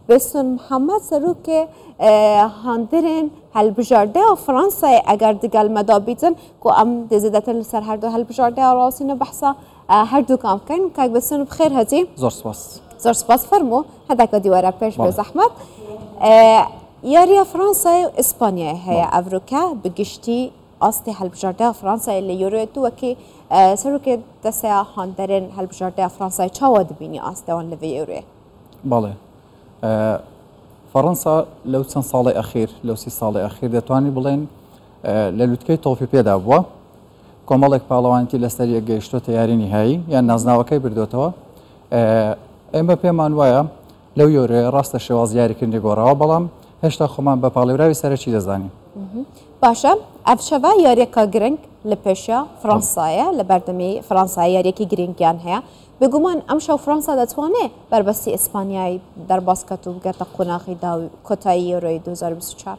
بسون محمد سروک هاندرین هالبجارده و فرانسه اگر دیگر مدابیدن کو ام دزیدتر سر هر دو هالبجارده راسین بحثا هر دو کام کن که بسون بخیر هزی زور سپاس فرمو هذا كدي ورا بيش بزحمت ياريا فرنسا و اسبانيا هي افريكا بقشتي أصلي هالبجارده فرنسا اللي يوريتو وكي سروك تسع هاندرين هالبجارده فرنسا تشاود بيني أصلا وان لفي يوري بالله فرنسا لو سن صالي أخير لو سي صالي أخير دتواني بلين للوتكي توفي بيدا بوا كمالك بالوانتي لستريا جيشتو تياري نهائي يعني نازنا وكي بردوتوا اما بيمان ويا لو يوري راست شواز ياري كندي غورا بلام هشتا خمان بپالوراوي سره چي دزاني باشا افشوا ياري كا جرينج لبيشا فرنسايا لبردمي فرنسايا ياري كي جرينج كان هيا بگومان امشو فرانسا دتوانه بربستی اسپانیایی در باسکتو گرتا قناقی دا کتایی روی 2024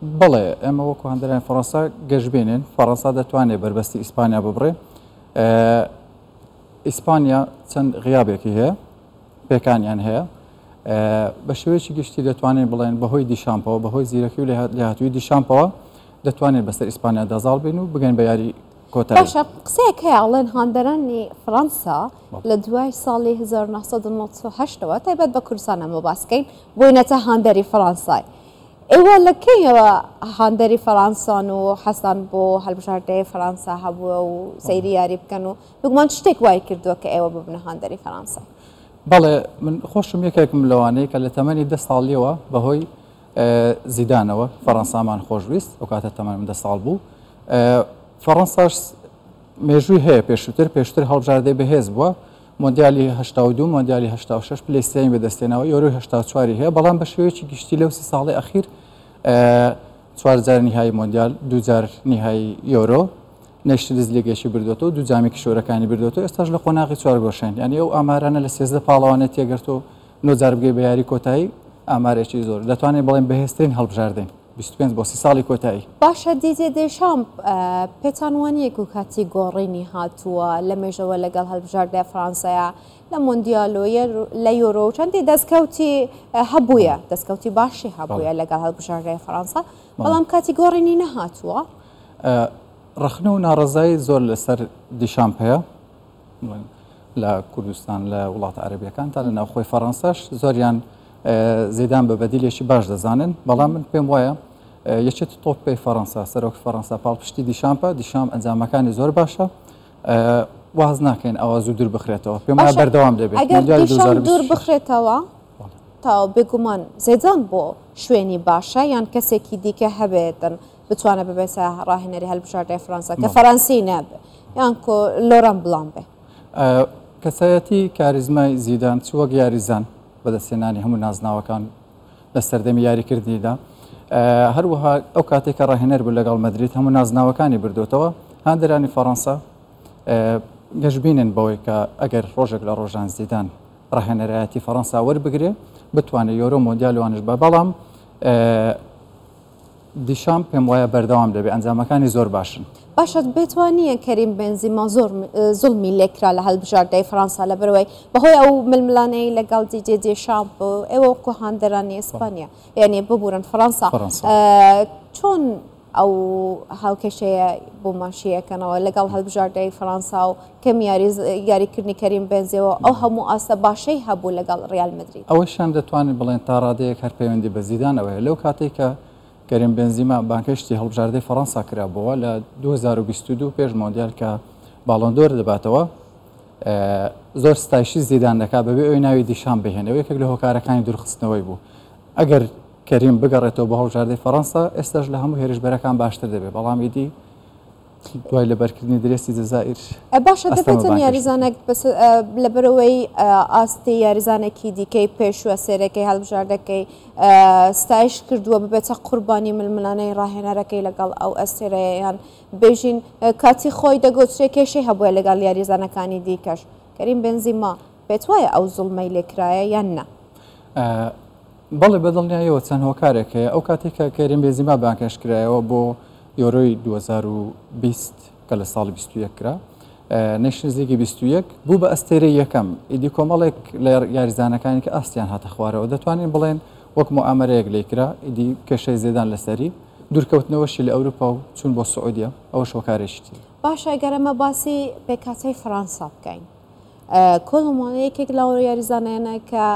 بله اما وکو هندرین فرانسا گجبینن فرانسا دتوانه بربستی اسپانیا ببره اسپانیا چند غیابێکی هەیە پێکانیان هەیە بە شێوەیەکی گشتی دەتوانین بڵێن بەهۆی دیشامپەوە بەهۆی زیرەکی و لێهاتووی دیشامپەوە دەتوانێت بەسەر ئیسپانیا دەزاڵ بین و بگەن بە یاری کۆتایی. باشە قسەیەک هەیە ئەڵێن هاندەرانی فەڕەنسا لە دوای ساڵی 1998ەوە تایبەت بە کوردستان ئەمە باسکەین بووینەتە هاندەری فەڕەنسای. ئێوە لە کەیەوە هاندەری فەڕەنسان و حەسان بۆ هەڵبژاردەیە فەڕەنسا هەبووە و سەیری یاری بکەن و بگومان شتێک وای کردووە کە ئێوە ببنە هاندەری فەڕەنسا؟ بەڵێ من خۆشم یەکێکم لەوانەیە کە لە تەمەنی 10 ساڵیەوە بەهۆی زیدانەوە فەڕەنسامان خۆشویست ئەو کاتە تەمەنم 10 ساڵ بوو. فەڕەنساش مێژووی هەیە پێشتر هەڵبژاردەی بەهێز بووە مۆندیالی 82 مۆندیالی 86 پلەیستێنی بەدەستێنەوە یۆروی 84 هەیە بەڵام بە شێوەیەکی گشتی لەو 30 ساڵی ئەخیر 4 نیهایی مۆندیال 2 نیهایی یۆرۆ نەشتریز لیگەشی بردوێتەوە 2 جامی کشۆرەکانی بردوێتەوە ئێستاش لە قۆناغی 4 گۆشەین یعنی ئەو ئامارانە لە 13 پاڵەوانێت تێگەرتەوە 9 جار بگەی بە یاری کۆتایی ئامارێکی زۆر دەتوانێت بڵێن بەهێزترین هەڵبژاردەین 25 بۆ 30 ساڵی کۆتایی. باشە دیزێ دێشام پێتان وانەیەک و کاتی گۆڕینی هاتووە لە مێژەوە لەگەڵ هەڵبژاردەی فەڕەنسایە لە مۆندیالۆیە لە یۆرۆ چەندی دەستکەوتی هەبوویە دەستکەوتی باشی هەبوویە لەگەڵ هەڵبژاردەی فەڕەنسا بەڵام کاتی گۆڕینی نەهاتووە. ڕخنە و ناڕزایی زۆر لەسەر دیشامپ هەیە لە کوردستان لە وڵاتە عەرەبیەکان تا لە ناوخۆی فەڕەنساش زۆریان زیدان بە بەدیلێکی باش دەزانن بەڵام من پێم وایە یەکێتی تۆپی فەڕەنسا سەرۆک فەڕەنسا پاڵپشتی دیشامپە دیشام ئەنجامەکانی زۆر باشە واز ناکەین ئەوە زوو دوور بخرێتەوە پێم وایە بەردەوام دەبێت ئەگەر دیشام دوور بخرێتەوە تا بگومان زێدان بۆ شوێنی باشە یان کەسێکی دیکە هەبێتن بتوانە ببێتە ڕاهێنەری هەڵبژاردەی فەڕەنسا کە فەڕەنسی نەبێ یان لۆران بڵام بێ. کەسایەتی کاریزمای زیدان چوەک یاریزان بەدەستێنانی هەموو نازناوەکان لە سەردەمی یاریکردنیدا هەروەها ئەو کاتێک کە ڕاهێنەر بوو لەگەڵ مەدرید هەموو نازناوەکانی بردوێتەوە هاندەرانی فەڕەنسا گەشببینن بەوەی کە ئەگەر ڕۆژێک لە ڕۆژان زیدان ڕاهێنەرایەتی فەڕەنسا وەربگرێ بتوانێت یۆرۆ مۆندیالوانش بە بەڵام دیشام پێم وایە بەردەوام دەبێت ئەنجامەکانی زۆر باشن. باشە بێتوانیە کەریم بێنزیما زۆر زوڵمی لێکرا لە هەڵبژاردەی فەڕەنسا لە بەرەوەی بەهۆی ئەو ململانەی لەگەڵ دیجێ دێشام بوو ئێوە وەکو هاندەرانی ئیسپانیا یعنی ببورن فەڕەنسا چۆن ئەو هاوکێشەیە بۆ ماشیەکەنەوە لەگەڵ هەڵبژاردەی فەڕەنسا و کەم یاریکردنی کەریم بێنزیەوە ئەو هەموو ئاستە باشەی هەبوو لەگەڵ ڕیال مەدرید ئەوەشان دەتوانین بڵێن تا ڕادەیەک هەر پەیوەندی بە زیدانەوەی لەو کاتێک کە کەریم بێنزیما بانکەشتی هەڵبژاردەی فەڕەنسا کرابەوە لە 2022 پێش مۆندیال کە باڵۆندۆر دەباتەوە زۆر ستایشی زیدان دەکات بەبێ ئەوی ناوی دیشان بهێنەوە یەکێک لە هۆکارەکانی دوورخستنەوەی بوو ئەگەر کەریم بگەڕێتەوە بە هەڵبژاردەی فەڕەنسا ئێستاش لە هەموو هێرشبەرەکان باشتر دەبێت بەڵام ئیدی دوای لەبەرکردنی درێستی جەزائیر باشە دەبێتن یاریزانێک لەبەرەوەی ئاستی یاریزانێکی دیکەی پێشوە سێرەکەی هەڵبژاردەکەی ستایش کردووە ببێتە قوربانی ململانەی ڕاهێنەرەکەی لەگەڵ ئەو ئەستێرەیان بێژین کاتی خۆی دەگوترێ کێشەی هەبووە لەگەڵ یاریزانەکانی دیکەش کەریم بێنزیما پێت وایە ئەو زوڵمەی لێکرایە یان نە؟ بەڵێ بەدڵنیایەوە چەند هۆکارێک هەیە ئەو کاتێک کە کەریم بێنزیما بانکەش کرایەوە بۆ یۆرۆی 2020 کە لە ساڵی 21 کرا نشنز لیگی 21 بوو بە ئەستێرەی یەکەم ئیدی کۆمەڵێک لە یاریزانەکانی کە ئاستیان هاتە خوارەوە دەتوانین بڵێن وەک مؤامەرەیەک لێکرا ئیدی کێشەی زێدان لەسەری دوورکەوتنەوەشی لە ئەوروپا و چون بۆ سعودیا ئەوەش هۆکارێشتی باشە گەرەمە باسی پێکاتەی فەرەنسا بکەین کۆڵمانەیەکێک لەو یاریزانەیەنە کە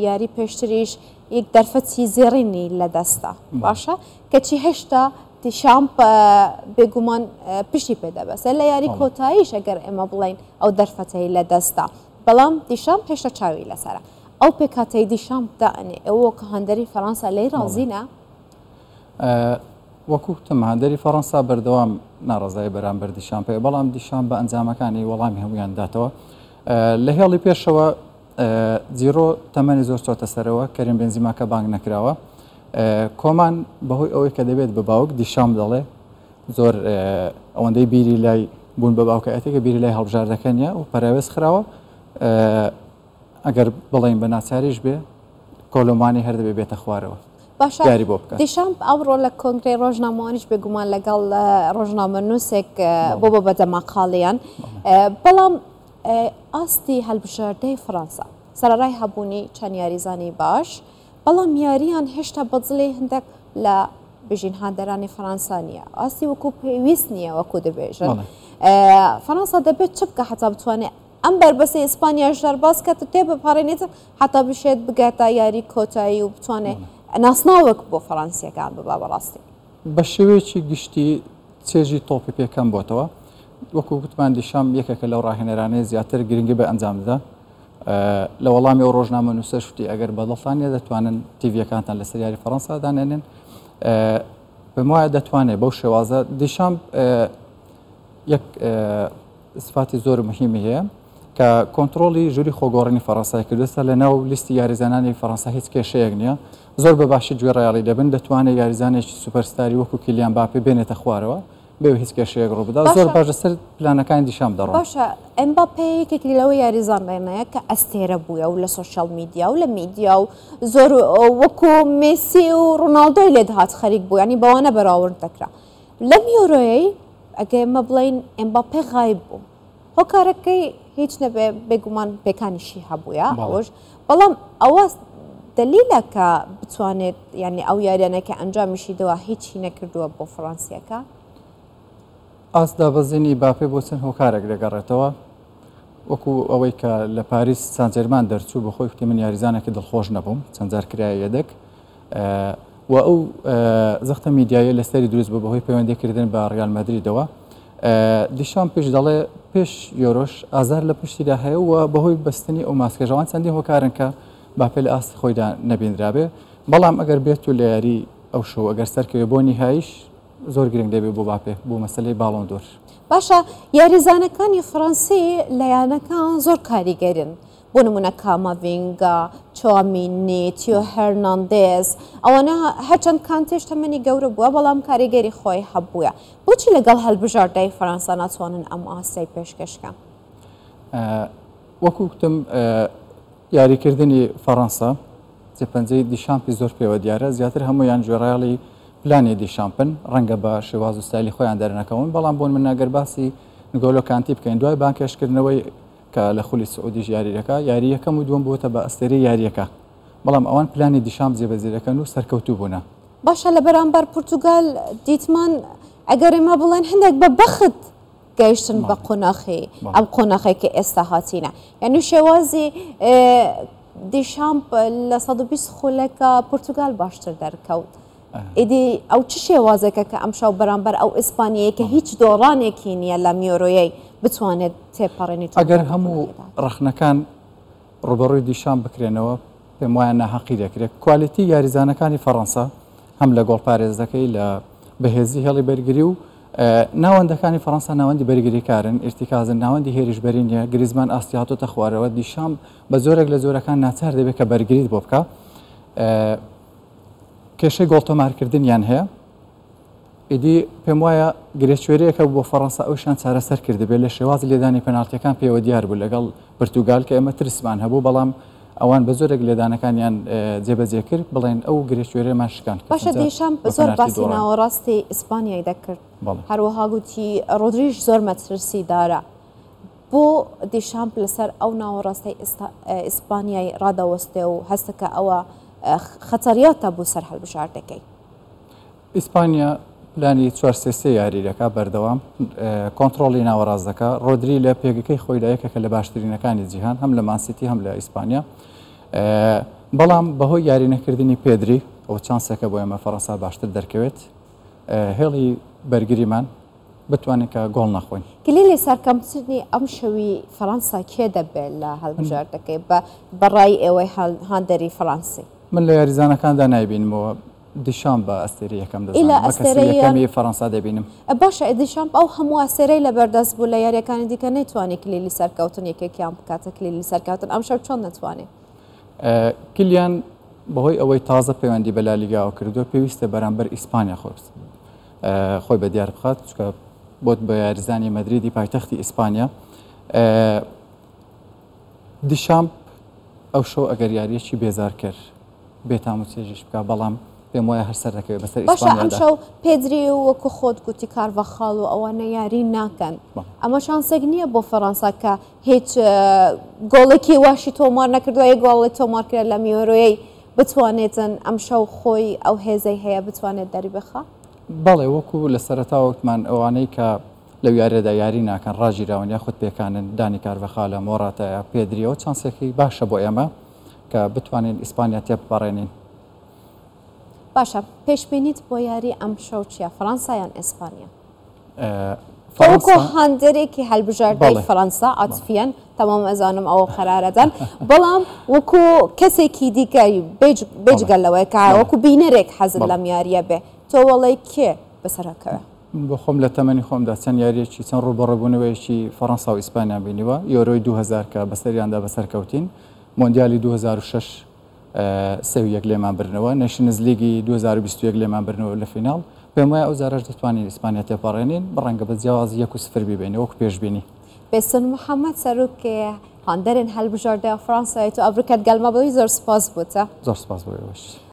یاری پێشتریش یەک دەرفەتی زێڕینی لە دەستە باشە کەچی هێشتا دیشامپ بێگومان پشتی پێدەبەسێ لە یاری کۆتاییش ئەگەر ئێمە بڵین ئەو دەرفەتەی لە دەستا بەڵام دیشامپ هێشتا چاوی لەسەرە ئەو پێکاتەی دیشامپ دائنێ ئەوە کە هەندەری فەرەنسا لێی ڕازینە وەکو تم هەندەری فەرەنسا بەردەوام ناڕزای بەرامبەر دیشامپێ بەڵام دیشامپ بە ئەنجامەکانی وەڵامی هەمویان داتەوە لە هێڵی پێشەوە زیرۆ تەمەنی زۆر چۆتە سەرەوە کەریم بێنزیما کە بانگ نەکراوە کۆمان بەهۆی ئەوەی کە دەبێت بە باوک دیشامپ دەڵێ زۆر ئەوەندەی بیری لای بوون بە باوکایەتێکە بیری لای هەڵبژاردەکەنیە و پەراوێز خراوە ئەگەر بڵین بە ناچاریش بێ کۆلۆمانی هەر دەبێ بێتە خوارەوە باشە دیشامپ ئەوڕۆ لە کۆنگرەی ڕۆژنامەوانیش بێگومان لەگەڵ ڕۆژنامە نووسێک بۆ بەدە ماقاڵیان بەڵام ئاستی هەڵبژاردەی فەرەنسا سەرەڕای هەبوونی چەند یاریزانی باش بەڵام یاریان هێشتا بەجڵێ هەندێک لە بژین هاندەرانی فەرەنسا نیە ئاستی وەکو پێویست نییە وەکو دەبێژن فەرەنسا دەبێت چ بکە حتا بتوانێت ئەم بەربەسی ئیسپانیاش دەرباز کە تێ بپارێنێتن حتا بشێت بگاتە یاری کۆتایی و بتوانێت ناسناوەک بۆ فەرەنسیەکان ببا بەڕاستی بە شێوەیەکی گشتی چێژی تۆپی پێکەم بۆتەوە وەکو گوتمان دیشام یەکێکە لەو ڕاهێنەرانەیە زیاتر گرنگی بە ئەنجامدا لە وەڵامی ئەو ڕۆژنامە نووسە شتی ئەگەر بەدڵتانە دەتوانن تیڤەکانتان لەسەر یاری فەرەنسا دانێنن بەم وایە دەتوانێت بەو شێوازە دیشام یەک سفاتی زۆر مهمی هەیە کە کۆنتترۆلی ژووری خۆگۆڕینی فەرەنسای کردوسە لە ناو لیستی یاریزانانی فەرەنسا هیچ کێشەیەک نییە زۆر بە باشی گوێ ڕیاڵی دەبن دەتوانێت یاریزانێکی سوپەرستاری وەکو کیلیان باپێ بێنێتە خوارەوە بێ هیچ کێشەیەک ڕووبدا زۆر باش لەسەر پلانەکانی دیشام دەڕۆن باشە ئەمباپێ یەکێکی لەوە یاریزانڕێنەیە کە ئەستێرە بووە و لە سوۆشیال میدیا و لە میدیا و زۆر وەکو مێسی و ڕۆناڵدۆی لێ دەهات خەریک بوو ینی بەوانە بەراورد دەکرا لەم یۆرۆیەی ئەگە ئێمە بڵین ئەمباپێ غایب بوو هۆکارەکەی هیچ نەبێ بێگومان پێکانیشی هەبووە ئەوش بەڵام ئەوە دلیلە کە بتوانێت ینی ئەو یاریانەکە ئەنجامیشی دەوە هیچی نەکردووە بۆ فەرەنسیەکە ئاسدا بەزینی باپێ بۆ چەند هۆکارێک دەگەڕێتەوە وەکو ئەوەی کە لە پاریس سانجێرمان دەرچوو بە خۆی وتی من یاریزانێکی دڵخۆش نەبووم چەند جار کرایە یەدەک و ئەو زەختە میدیایە لەسەری دروست بە بەهۆی پەیوەندیکردن بە ڕیال مەدریدەوە دیشان پێش دەڵێ پێش یۆرۆش ئازار لە پشتیدا هەیە و بەهۆی بەستنی ئەو ماسکەژەوان چەندی هۆکارن کە باپێ لە ئاستی خۆیدا نەبیندرابێ بەڵام ئەگەر بێت و لە یاری ئەو شەو ئەگەر سەرکەوێ بۆ نهاییش زۆر گرنگ دەبێت بۆ باپێ بۆ مەسلەی باڵۆن دۆر باشە یاریزانەکانی فەرەنسی لەیانەکان زۆر کاریگەرن بۆ نمونە کاماڤینگا چوامینی تیۆ هەرناندێز ئەوانە هەرچەند کانتێش تەمەنی گەورە بووە بەڵام کاریگەری خۆی هەبووە بۆچی لەگەڵ هەڵبژاردەی فەرەنسا ناتوانن ئەم ئاستەی پێشکەشکە وەکو وتم یاریکردنی فەرەنسا جێپەنجەی دیشامپی زۆر پێوە دیارە زیاتر هەمویان گوێڕایاڵی پلانی دیشامپن ڕەنگە بە شێواز و ستایلی خۆیان دەرنەکەون بەڵام بۆن من ناگەر باسی نگۆلۆ کانتی بکەین دوای بانکێشکردنەوەی کە لە خولی سعودیش یاریەکە یاری یەکەم و دووەم بووتە بە ئەستێری یاریەکە بەڵام ئەوان پلانی دیشامپ جێبەجێدەکەن و سەرکەوتوو بوونە باشە لە بەرامبەر پورتوگال دیتمان ئەگەر ئێمە بڵێن هەندێک بە بەخت گەیشتن بە قۆناغی ئەم قۆناغێکی ئێستا هاتیینە یعنی شێوازی دیشامپ لە 120 خولەکە پورتوگال باشتر دەرکەوت ئیدی ئەو چ شێوازێکە کە ئەم شەو بەرامبەر ئەو ئیسپانیەیە کە هیچ دۆڕانێکی نییە لە میۆرۆیەی بتوانێت تێپەڕێنیت ئەگەر هەموو ڕەخنەکان ڕوبەڕووی دیشان بکرێنەوە پێم وایە ناحەقی دەکرێت کوالیتی یاریزانەکانی فەرەنسا هەم لە گۆڵ پارێزەکەی لە بەهێزی هێڵی بەرگری و ناوەندەکانی فەرەنسا ناوەندی بەرگریکارن ئرتیکازن ناوەندی هێریشبەری نیە گریزمان ئاستی هاتۆتە خوارەوە دیشام بە زۆرێک لە زۆرەکان ناچار دەبێت کە بەرگریت بۆ بکە کێشەی گۆڵتۆمارکردنیان هەیە ئیدی پێم وایە گرێچێرەیەکە بۆ فەرەنسا ئەوشان چارەسەر کردبێت لە شێوازی لێدانی پێناڵتیەکان پێوە دیار بوو لەگەڵ پرتوگال کە ئێمە ترسمان هەبوو بەڵام ئەوان بە زۆرێک لێدانەکانیان جێبەجێ کرد بڵێن ئەو گرێچێرەمان شکان باشە دیشامپ زۆر باسی ناوەڕاستی ئیسپانیای دەکرد هەروەها گوتی ڕۆدریش زۆر مەترسی دارە بۆ دیشامپ لەسەر ئەو ناوەڕاستی ئیسپانیای ڕادەوەستێ و هەستەکە ئەوە خەتەریاتە بۆ سەر هەڵبژاردنەکەی. ئیسپانیا پلانی 4 یاریەکە بەردەوام کۆنتترۆلی ناوەڕاست دەکە. ڕۆدری لە پێگەکەی خۆیدا یەکێکە لە باشترینەکانی جیهان هەم لە مانسیتی هەم لە ئیسپانیا. بەڵام بەهۆی یارینەکردنی پێدری ئەو چانسەکە بۆ ئێمە فەڕەنسا باشتر دەرکەوێت هێڵی بەرگریمان بتوانین کە گۆڵ نەخۆین. کلیلی سەرکەمچنی ئەم شەوی فەڕەنسا کێ دەبێت لە هەڵبژاردنەکەی بەڕای ئێوەی هاندەری فەڕەنسی؟ من لە یاریزانەکاندا نایبینمەوە دیشان بە ئەستێری یەکەم دەزانم فەڕەنسا دەبینم. باشە دیشامپ ئەو هەموو ئەسێرەی لە بەردەست بوو لە یاریەکانی دیکە نەیتوانێت کلیلی سەرکەوتن یەکێکیان بکاتە کلیلی سەرکەوتن ئەم شەو چۆن نەتوانێت؟ کلیان بەهۆی ئەوەی تازە پەیوەندی بە لالیگاوە کردووە پێویستە بەرامبەر ئیسپانیا خۆی بە دیار بخات چکە بۆت بە یاریزانی مەدریدی پایتەختی ئیسپانیا. دیشامپ ئەو شەو ئەگەر یاریەکی بێزار کرد بێتام و چێژش بکە بەڵام پێم وایە هەر سەر دەکەوێت بەسەر ئیسپانیادا. باشە ئەم شەو پێدری وەکو خۆت گوتی کارڤەخاڵ و ئەوانە یاری ناکەن. ئەمە شانسێک نییە بۆ فەڕەنسا کە هیچ گۆڵێکی واشی تۆمار نەکردووە یە گۆڵی تۆمار کرد لە میۆرۆیەی بتوانێتن ئەم شەو خۆی ئەو هێزەی هەیە بتوانێت دەری بخە؟ بەڵێ وەکو لە سەرەتا وەکتمان ئەوانەی کە لەو یاریەدا یاری ناکەن ڕاژیراون یا خودت پێکانن دانی کارڤەخالە مۆڕاتەیە پێدریەوە چانسێکی باشە بۆ ئێمە کە بتوانین ئیسپانیا تێبپەڕێنین. باشە پێشبینیت بۆ یاری ئەم شەو چیە فەڕەنسا یان ئیسپانیا؟ فەڕەنسا هاندێرێکی هەڵبژاردنەی فەڕەنسا عاتفیان تەمام ئەزانم ئەوە قەرارەدان بەڵام وەکو کەسێکی دیکەی بێجگەلەوەی کە وەکو بینەرێک حەزت لەم یاریە بێ تۆ وەڵی کێ بەسەرەکەوە؟ بۆ خۆم لە تەمەنی خۆمدا چەند یاریەکی چەند ڕوبەڕێبوونەوەیەکی فەڕەنسا و ئیسپانیا بینیوە. یۆرۆی 2000 کە بەسەریاندا بەسەرکەوتین، مۆندیالی 2006 سەویەک لێمان برنەوە، نەشنز لیگی 2021 لێمان برنەوە لە فیناڵ. پێم وایە ئەو زارەش دەتوانین ئیسپانیا تێپەڕێنین بەڕەنگە بە جیاوازی 1-0 بیبێنێ وەکو پێشبینی. بێسن محەممەد سەرۆکێ هاندەرێن هەڵبژاردنەوە فەڕەنسای تو ئەڤریکەت گەلمە بەوەی زۆر سپاس بووتە. زۆر سپاس بۆ ئێوەش.